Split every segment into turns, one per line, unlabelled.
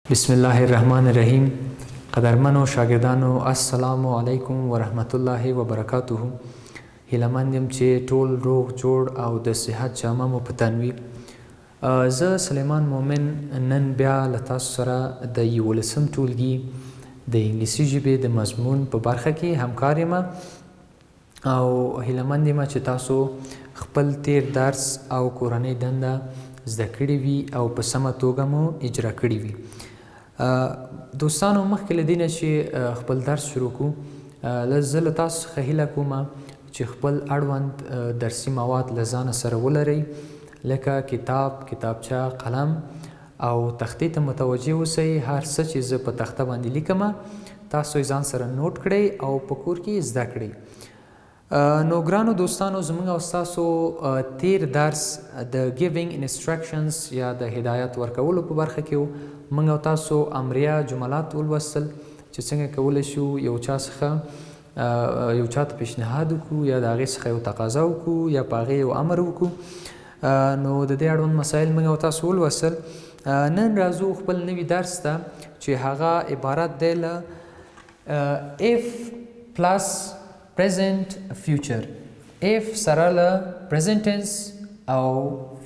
بسم الله الرحمن الرحیم. قدرمنو شاګردانو السلام علیکم ورحمت الله وبرکاته. هیله یم چې ټول روغ جوړ او د صحت جامه مو په تن وي. زه سلیمان مومن نن بیا له تاسو سره د 11 ټولګي د انګلیسي ژبې د مضمون په برخه کې همکار یم او هیله یم چې تاسو خپل تیر درس او کورنۍ دنده زده کړې وي او په سمه توګه مو اجرا کړې وي. دوستانو مخکې له دې نه چې خپل درس شروع کړو زه له تاسو څخه هیله کوم چې خپل اړوند درسي مواد له ځانه سره ولرئ لکه کتاب، کتابچه، قلم او تختې ته متوجه اوسئ. هر څه چې زه په تخته باندې لیکم تاسو یې ځان سره نوٹ کړئ او په کور کې زده کړئ. نو ګرانو دوستانو زموږ او ستاسو تیر درس د ګیوینګ انسټرکشنز یا د هدایت ورکولو په برخه کې موږ او تاسو امریه جملات ولوستل چې څنګه کولی شو یو چا څخه یو چا ته پیشنهاد وکړو یا د هغې څخه یو تقاضا وکړو یا په هغې یو امر وکړو. نو د دې اړوند مسایل موږ او تاسو ولوستل. نن راځو خپل نوي درس ته چې هغه عبارت دی له if plus present future. if سره له present tense او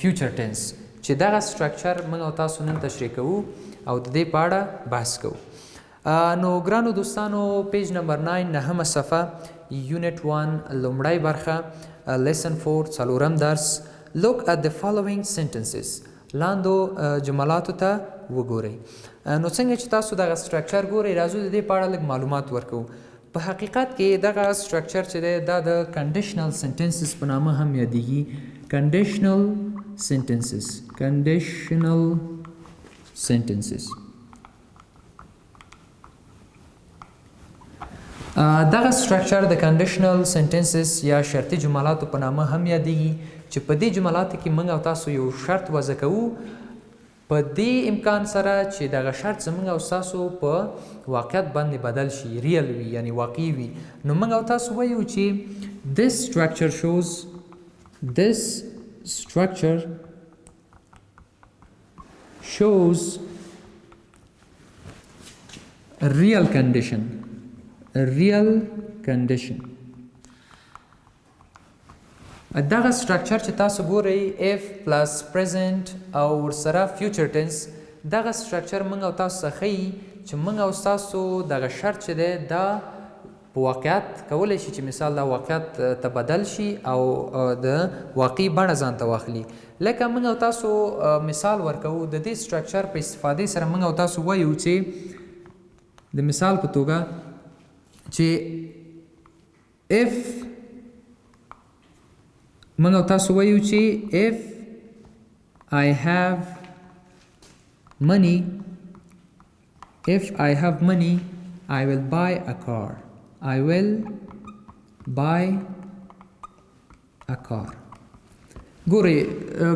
future tense چې دغه سټرکچر موږ او تاسو نن تشریح کوو او د دې په اړه بحث کوو. نو ګرانو دوستانو پیج نمبر 9 نهمه صفحه یونټ 1 لومړی برخه لیسن 4 څلورم درس. look at the following sentences. لاندو جملاتو ته وګورئ. نو څنګه چې تاسو دغه سټرکچر ګورئ راځو د دې په اړه لږ معلومات ورکوو. په حقیقت کې دغه سټرکچر چې دی دا د کنډیشنل سنټنسز په نامه هم یادیږي. کنډیشنل sentences. Conditional sentences. دغه سټرکچر د کنډیشنل سنټنسز یا شرطي جملاتو په نامه هم یادیږي چې په دې جملاتو کې موږ او تاسو یو شرط وضع کوو په دې امکان سره چې دغه شرط زموږ او تاسو په واقعیت باندې بدل شي، ریل وي یعنی واقعي وي. نو موږ او تاسو وایو چې this structure shows a real condition. دغه سټرکچر چې تاسو ګورئ if plus present او ورسره future tense دغه سټرکچر موږ او تاسو ته ښیي چې موږ او تاسو دغه شرط چې دی دا په واقعیت کولی شي چې مثال دا واقعیت ته بدل شي او د واقعي بڼه ځان ته واخلي. لکه موږ او تاسو مثال ورکوو د دې سټرکچر په استفادې سره موږ او تاسو وایو چې د مثال په توګه چې if موږ او تاسو وایو چې if I have money I will buy a car. I will buy a car. ګورئ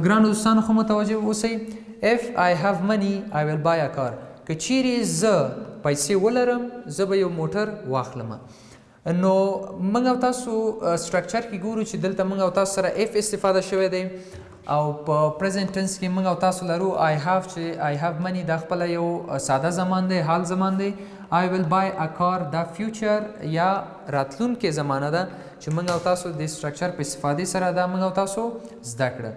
ګرانو دوستانو خو متوجه اوسئ if I have money I will buy a car. که چیرې زه پیسې ولرم زه به یو موټر واخلم. نو موږ او تاسو سټرکچر کې ګورو چې دلته موږ او تاسو سره if استفاده شوی دی او په پریزنټ ټنس کې موږ او تاسو لرو I have money دا خپله یو ساده زمان دی، حال زمان دی. I will buy a car دا فیوچر یا راتلونکې زمانه ده چې موږ او تاسو د سټرکچر په استفادې سره دا موږ او تاسو زده کړه.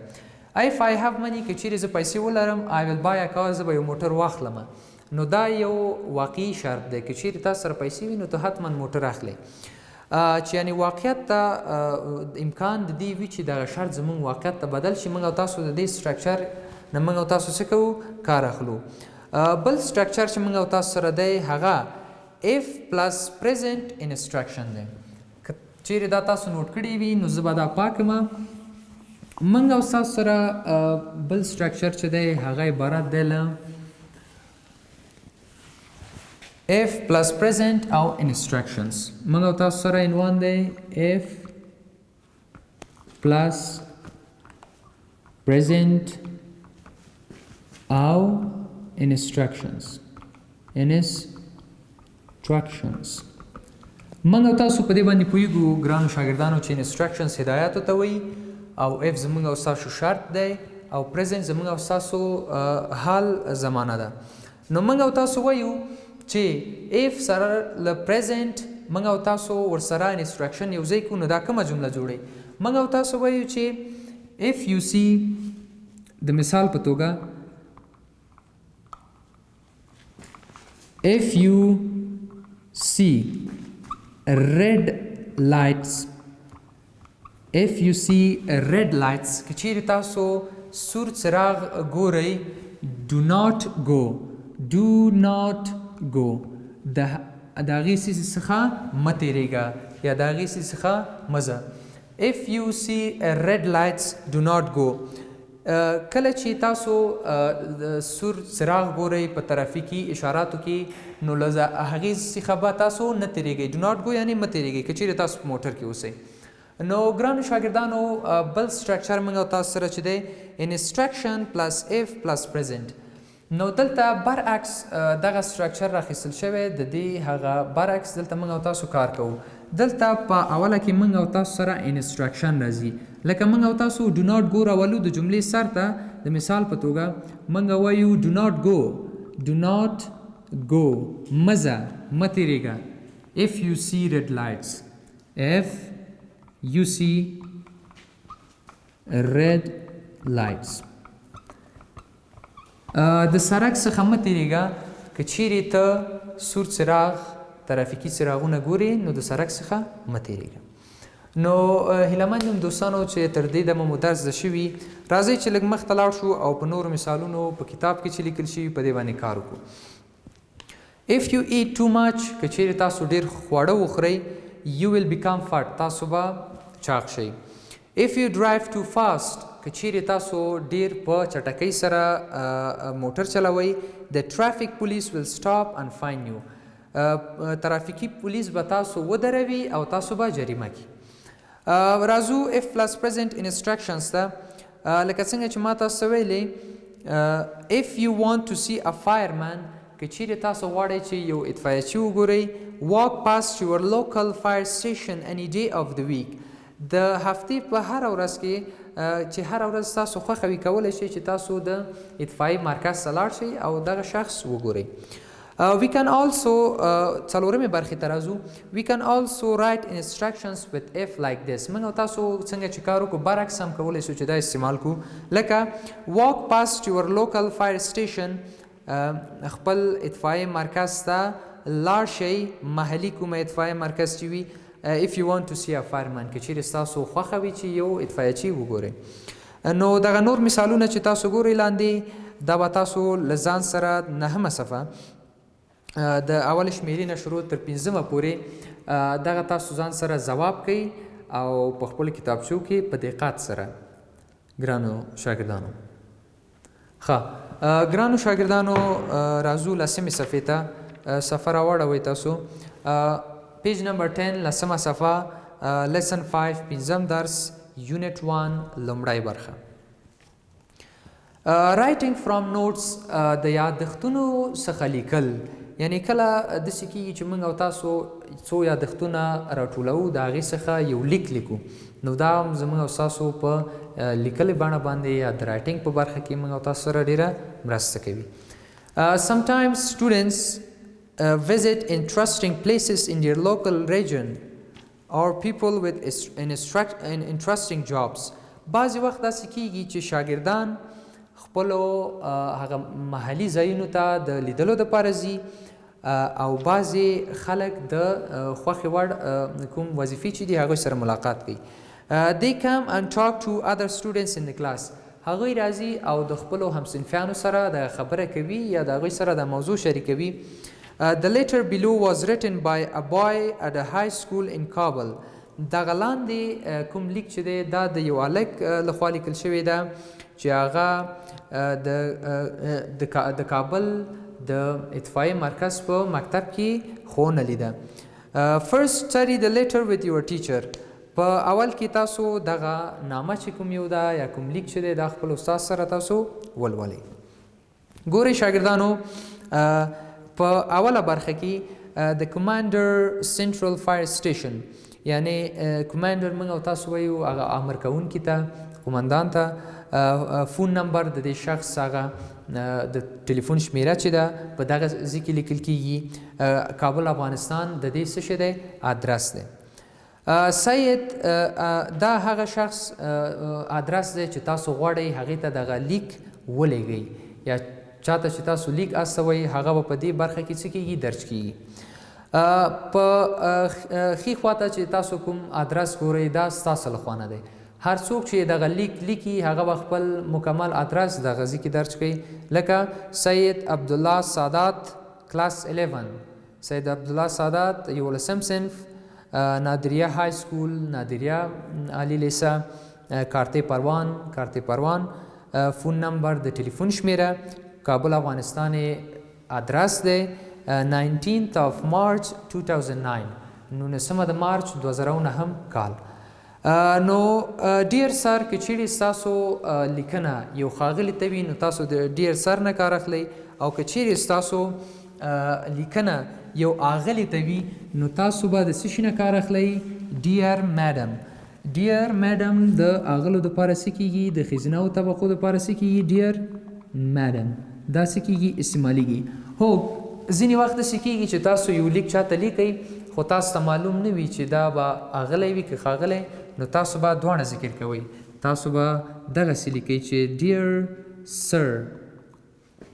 if I have money که چیرې زه پیسې ولرم I will buy a car زه به یو موټر واخلم. نو دا یو واقعي شرط دی که چیرې تاسو سره پیسې وي نو ته حتما موټر اخلئ. چې یعنی واقعیت ته امکان د دې وي چې دغه شرط زموږ واقعیت ته بدل شي موږ او تاسو د دې سټرکچر نه موږ او تاسو څه کوو کار اخلو. بل سټرکچر چې موږ او تاسو سره دی هغه if plus present instruction دی. که چیرې دا تاسو نوٹ کړي وي نو زه به دا پاکم. موږ او تاسو سره بل سټرکچر چې دی هغه عبارت دی له if plus present او instructions. موږ او تاسو سره عنوان دی if plus present او instructions. موږ او تاسو په دې باندې پوهیږو ګرانو شاګردانو چې instructions هدایاتو ته وایي او if زموږ او تاسو شرط دی او present زموږ او تاسو حال زمانه ده. نو موږ او تاسو وایو چې if سره له present موږ او تاسو ورسره instruction یو ځای کو نو دا کومه جمله جوړي موږ او تاسو وایو چې if you see د مثال په توګه if you see red lights if you see red lights که چیرې تاسو سور څراغ ګورئ do not go د هغې څیز څخه مه تېرېږه یا د هغې څیز څخه مه ځه if you see red lights do not go کله چې تاسو سور څراغ ګورئ په ترافیکي اشاراتو کې نو له هغې څخه به تاسو نه تېرېږئ do not go یعنې مه تېرېږئ که چیرې تاسو په موټر کې اوسئ نو ګرانو شاګردانو بل سټرکچر موږ او تاسو سره چې دی انسټرکشن پلس if پلس present نو دلته برعکس دغه سټرکچر راخیستل شوی د دې هغه برعکس دلته موږ او تاسو کار کوو دلته په اوله کې موږ او تاسو سره انسټرکشن راځي لکه موږ او تاسو do not go راولو د جملې سر ته د مثال په توګه موږ وایو do not go مزه مه تېرېږه if you see red lights if you see red lights د سړک څخه مه تېرېږه که چیرې ته سور څراغ ترافیکي څراغونه ګورې نو د سړک څخه مه تېرېږه نو هیلهمند یم دوستانو چې تر دې دمه مو درس زده شوي راځئ چې لږ مخته لاړ شو او په نورو مثالونو په کتاب کې چې لیکل شوي په دې باندې کار وکړو if you eat too much که چیرې تاسو ډېر خواړه وخورئ you will become fat تاسو به چاق شئ if you drive too fast که چیرې تاسو ډیر په چټکۍ سره موټر چلوئ the traffic police will stop and fine you ترافیکي پولیس به تاسو ودروي او تاسو به جریمه کړي راځو if plus present instructions ته لکه څنګه چې ما تاسو ویلې if you want to see a fireman که چیرې تاسو غواړئ چې یو اطفایچي وګورئ walk past your local fire station any day of the week د هفتې په هره ورځ کې چې هره ورځ تاسو خوښه وي کولی شئ چې تاسو د اطفایي مرکز ته لاړ شئ او دغه شخص وګورئ we can also څلورمې برخې ته راځو we can also write instructions with if like this موږ او تاسو څنګه چې کار وکړو برعکس هم کولی شو چې دا استعمال کړو لکه walk past your local fire station خپل اطفایي مرکز ته لاړ شئ محلي کومه اطفایي مرکز چې وي if you want to see a fireman که چیرې ستاسو خوښه وي چې یو اطفایچي وګورئ نو دغه نور مثالونه چې تاسو ګورئ لاندې دا به تاسو له ځان سره نهمه صفحه د اول شمیرې نه شروع تر پنځمه پورې دغه تاسو ځان سره ځواب کوئ او په خپلو کتابچو کې په دقت سره ګرانو شاګردانو ښه ګرانو شاګردانو راځو لسمې صفحې ته صفحه راواړوئ تاسو پیج نمبر 10 لسمه صفحه لیسن 5 پنځم درس یونټ 1 لومړی برخه رایټینګ فرام نوټس د یادښتونو څخه لیکل یعنی کله داسې کېږي چې موږ او تاسو څو یادښتونه راټولوو د هغې څخه یو لیک لیکو نو دا هم زموږ او ستاسو په لیکلې بڼه باندې یا د رایټینګ په برخه کې موږ او تاسو سره ډېره مرسته کوي sometimes students visit interesting places in their local region or people with interesting jobs بعضې وخت داسې کېږي چې شاګردان خپلو هغه محلي ځایونو ته د لیدلو دپاره ځي او بعضې خلک د خوښې وړ کوم وظیفې چې دي هغوی سره ملاقات کوي they come and talk to other students in the class هغوی راځي او د خپلو همصنفیانو سره د خبره کوي یا د هغوی سره د موضوع شریکوي The letter below was written by a boy at a high school in Kabul. دغه لاندې کوم لیک چې دی دا د یو هلک لخوا لیکل شوی ده چې هغه د کابل د اطفایي مرکز په مکتب کې ښوونه لیده First study the letter with your teacher. په اول کې تاسو دغه نامه چې کوم یو ده یا کوم لیک چې دی دا خپل استاد سره تاسو ولولئ ګورئ شاګردانو په اوله برخه کې د کمانډر سنټرل فایر سټیشن یعنی کمانډر موږ او تاسو وایو هغه امر کوونکي ته قمندان ته فون نمبر د دې شخص هغه د ټلیفون شمیره چې ده په دغه ځای کې لیکل کیږي. کابل افغانستان د دې څه شی دی؟ ادرس دی. سید دا هغه شخص ادرس دی چې تاسو غواړئ هغې ته دغه لیک ولیږئ یا چاته چې تاسو لیک استوئ هغه به په دې برخه کې څه کیږي؟ درج کیږي. په ښي خواته چې تاسو کوم ادرس ګورئ دا ستاسو لخوا نه دی. هر څوک چې دغه لیک لیکي هغه به خپل مکمل ادرس دغه ځای کې درج کوي. لکه سید عبدالله سادات کلاس 11 سید عبدالله سادات 11 صنف نادریه های سکول نادریه عالی لیسه کارت پروان فون نمبر د ټلیفون شمیره کابل افغانستان ادرس دی 19th of March 2009 19 د مارچ 2009 کال. نو ډیر سر که چیرې ستاسو لیکنه یو ښاغلي ته وي نو تاسو د ډیر سر نه کار اخلئ او که چیرې ستاسو لیکنه یو آغلي ته وي نو تاسو به د څه شي نه کار اخلئ؟ ډیر میډم. ډیر میډم د آغلو دپاره څه کیږي؟ د ښځینهو طبقو دپاره څه کیږي؟ ډیر میډم. دا څه کیږي؟ استعمالیږي. هو ځینې وخت داسې کیږي چې تاسو یو لیک چاته لیکئ خو تاسو ته معلوم نه وي چې دا به آغلی وي که ښاغلی نو تاسو به دواړه ذکر کوئ. تاسو به دغسې لیکئ چې ډیر سر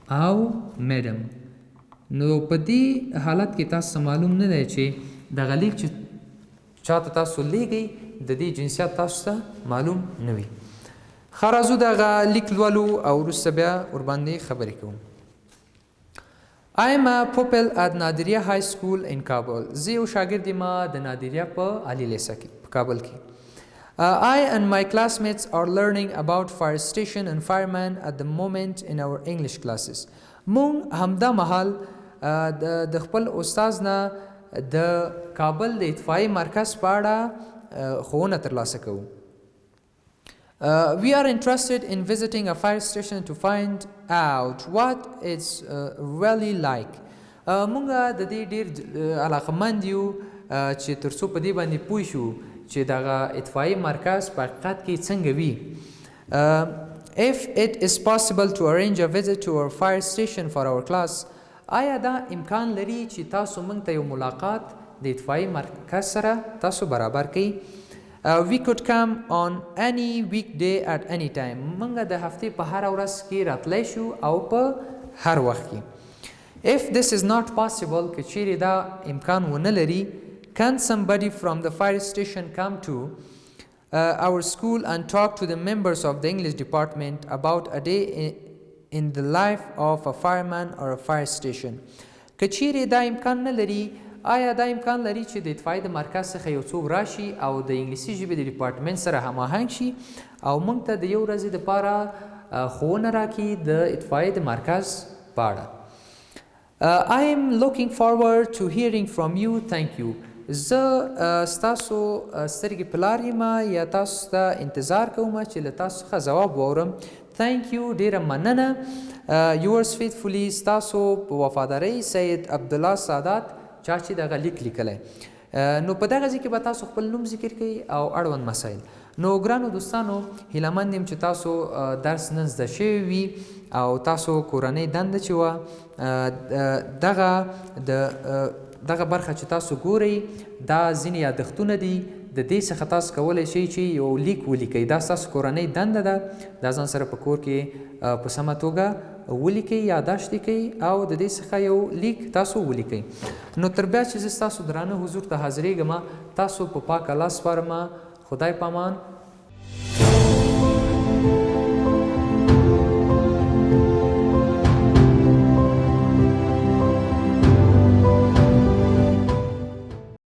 او میډم. نو په دې حالت کې تاسو ته معلوم نه دی چې دغه لیک چې چاته تاسو لیږئ د دې جنسیت تاسو ته معلوم نه وي. ښه راځو دغه لیک لولو او وروسته بیا ورباندې خبرې کوو. I am a pupil at Nadiriyah High School in Kabul. زه یو شاګرد یم د نادریه په عالي لیسه کې په کابل کې. I and my classmates are learning about fire station and firemen at the moment in our English classes. مونږ همدا مهال د خپل استاد نه د کابل د اطفائي مرکز په اړه ښوونه ترلاسه کوو. We are interested in visiting a fire station to find out what it's really like. مونږ د دې ډیر علاقمند یو چې تر څو په دې باندې پوه شو چې دغه اطفائي مرکز په حقیقت کې څنګه وي. If it is possible to arrange a visit to our fire station for our class, آیا دا امکان لري چې تاسو مونږ ته یو ملاقات د اطفائي مرکز سره تاسو برابر کړئ؟ We could come on any weekday at any time. مونږ د هفتې په هر ورځ کې راتلی شو او په هر وخت کې. If this is not possible که چیرې دا امکان ونه لري can somebody from the fire station come to our school and talk to the members of the English department about a day in the life of a fireman or a fire station. که چیرې دا امکان نه لري آیا دا امکان لري چې د اطفائي د مرکز څخه یو څوک راشي او د انګلیسي ژبې د ډپارټمنټ سره هماهنګ شي او موږ ته د یو ورځې دپاره ښوونه راکړي د اطفائي د مرکز په اړه. I am looking forward to hearing from you. Thank you. زه ستاسو سترګې په لار یم یا تاسو ته انتظار کوم چې له تاسو څخه ځواب واورم. Thank you. ډیره مننه. Yours faithfully ستاسو په وفادارۍ سید عبدالله سادات چا چې دغه لیک لیکلی. نو په دغه ځای کې به تاسو خپل نوم ذکر کړئ او اړوند مسایل. نو ګرانو دوستانو هیله مند یم چې تاسو درس نن زده شوي وي او تاسو کورنۍ دنده چې وه دغه برخه چې تاسو ګورئ دا ځینې یادښتونه دي د دې څخه تاسو کولی شئ چې یو لیک ولیکئ. دا ستاسو کورنۍ دنده ده. دا ځان سره په کور کې په سمه توګه ولیکئ یاداشت یې کوئ او د دې څخه یو لیک تاسو ولیکئ. نو تر بیا چې زه ستاسو درانه حضور ته حاضرېږم تاسو په پاک الله سپارم. خدای پامان.